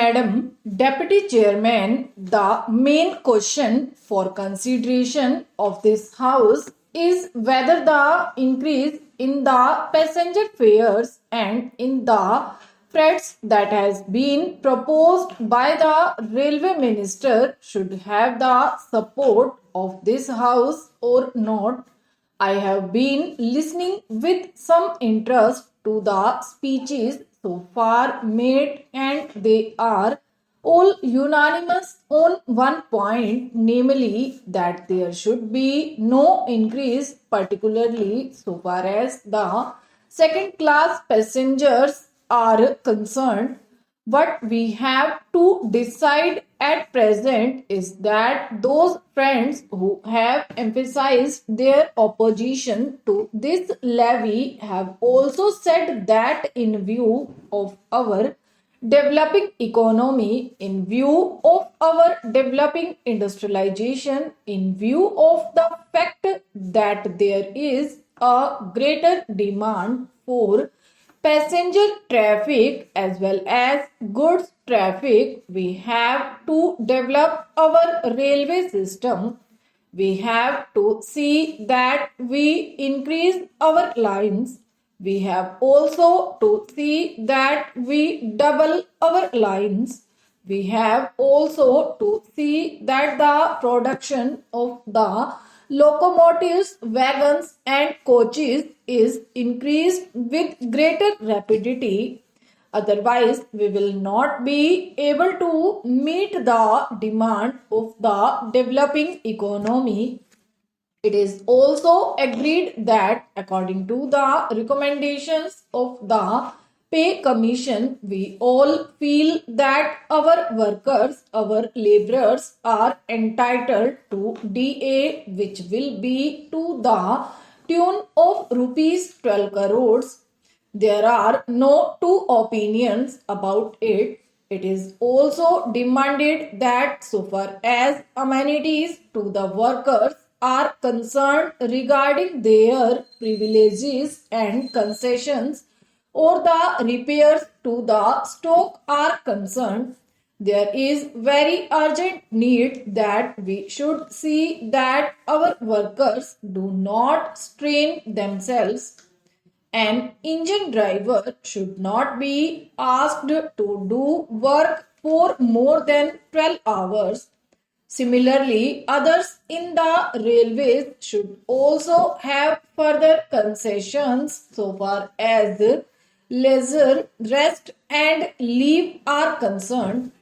Madam Deputy Chairman, the main question for consideration of this House is whether the increase in the passenger fares and in the freights that has been proposed by the Railway Minister should have the support of this House or not. I have been listening with some interest to the speeches so far made, and they are all unanimous on one point, namely that there should be no increase, particularly so far as the second class passengers are concerned. What we have to decide at present is that those friends who have emphasized their opposition to this levy have also said that in view of our developing economy, in view of our developing industrialization, in view of the fact that there is a greater demand for passenger traffic as well as goods traffic, we have to develop our railway system. We have to see that we increase our lines. We have also to see that we double our lines. We have also to see that the production of the locomotives, wagons and coaches is increased with greater rapidity. Otherwise, we will not be able to meet the demand of the developing economy. It is also agreed that according to the recommendations of the pay commission, we all feel that our workers, our laborers are entitled to DA, which will be to the tune of rupees 12 crores. There are no two opinions about it. It is also demanded that so far as amenities to the workers are concerned regarding their privileges and concessions or the repairs to the stock are concerned, there is very urgent need that we should see that our workers do not strain themselves. An engine driver should not be asked to do work for more than 12 hours. Similarly, others in the railways should also have further concessions so far as leisure, rest and leave are concerned.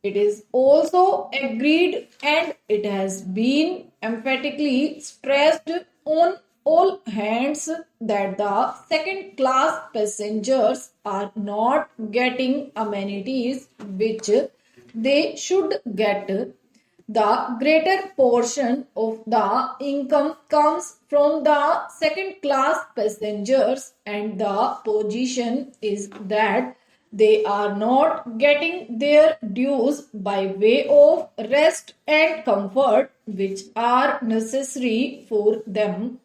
It is also agreed and it has been emphatically stressed on all hands that the second class passengers are not getting amenities which they should get. The greater portion of the income comes from the second class passengers, and the position is that they are not getting their dues by way of rest and comfort which are necessary for them.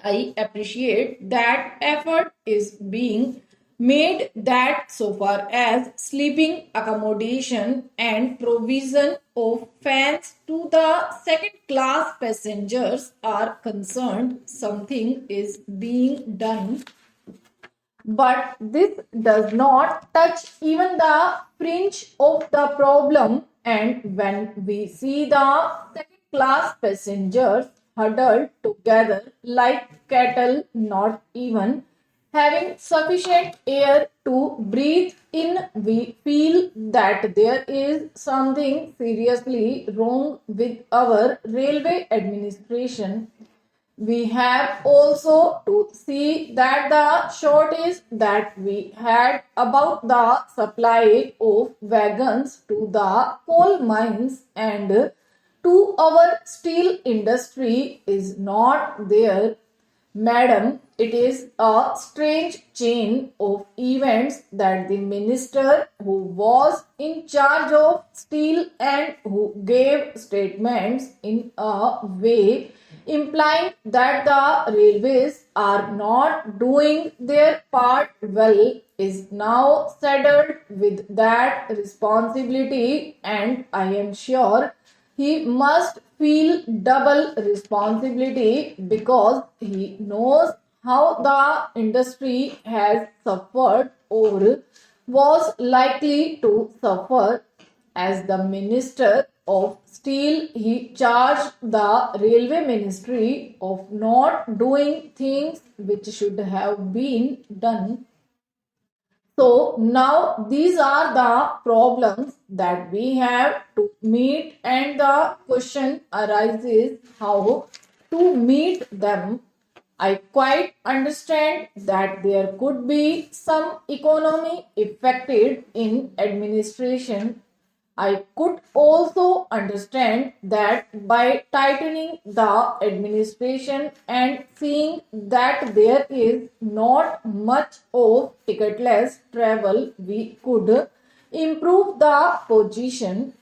I appreciate that effort is being made that so far as sleeping accommodation and provision of fans to the second class passengers are concerned, something is being done. But this does not touch even the fringe of the problem, and when we see the second class passengers huddled together like cattle, not even having sufficient air to breathe in, we feel that there is something seriously wrong with our railway administration. We have also to see that the shortage that we had about the supply of wagons to the coal mines and to our steel industry is not there. Madam, it is a strange chain of events that the minister who was in charge of steel and who gave statements in a way implying that the railways are not doing their part well is now saddled with that responsibility, and I am sure he must feel double responsibility because he knows how the industry has suffered or was likely to suffer. As the Minister of Steel, he charged the Railway Ministry of not doing things which should have been done. So now these are the problems that we have to meet, and the question arises how to meet them. I quite understand that there could be some economy affected in administration. I could also understand that by tightening the administration and seeing that there is not much of ticketless travel, we could improve the position.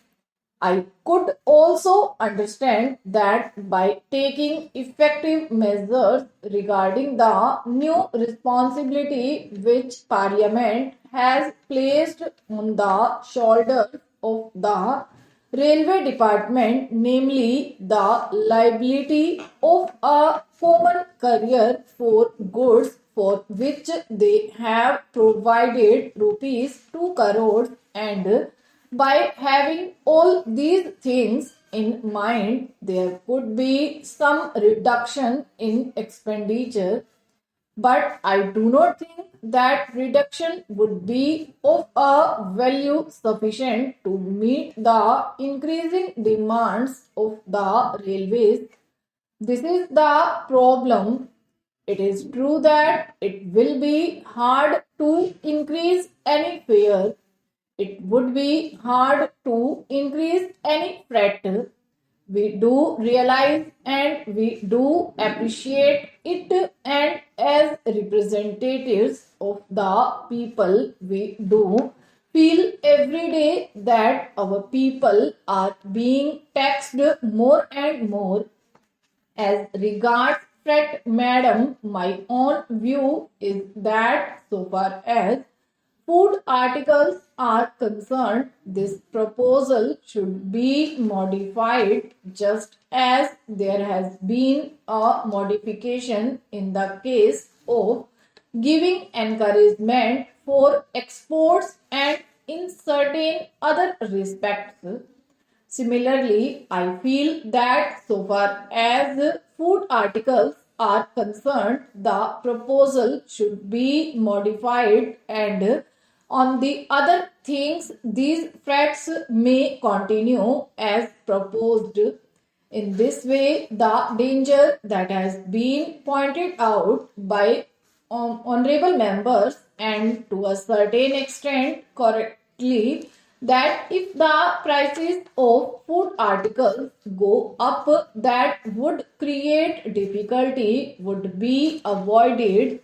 I could also understand that by taking effective measures regarding the new responsibility which Parliament has placed on the shoulders of the Railway Department, namely the liability of a common carrier for goods for which they have provided rupees 2 crores, and by having all these things in mind, there could be some reduction in expenditure, but I do not think that reduction would be of a value sufficient to meet the increasing demands of the railways. This is the problem. It is true that it will be hard to increase any fare. It would be hard to increase any freight. We do realize and we do appreciate it, and as representatives of the people, we do feel every day that our people are being taxed more and more. As regards freight, madam, my own view is that so far as food articles are concerned, this proposal should be modified just as there has been a modification in the case of giving encouragement for exports and in certain other respects. Similarly, I feel that so far as food articles are concerned, the proposal should be modified, and on the other things, these threats may continue as proposed. In this way, the danger that has been pointed out by honorable members, and to a certain extent correctly, that if the prices of food articles go up, that would create difficulty would be avoided.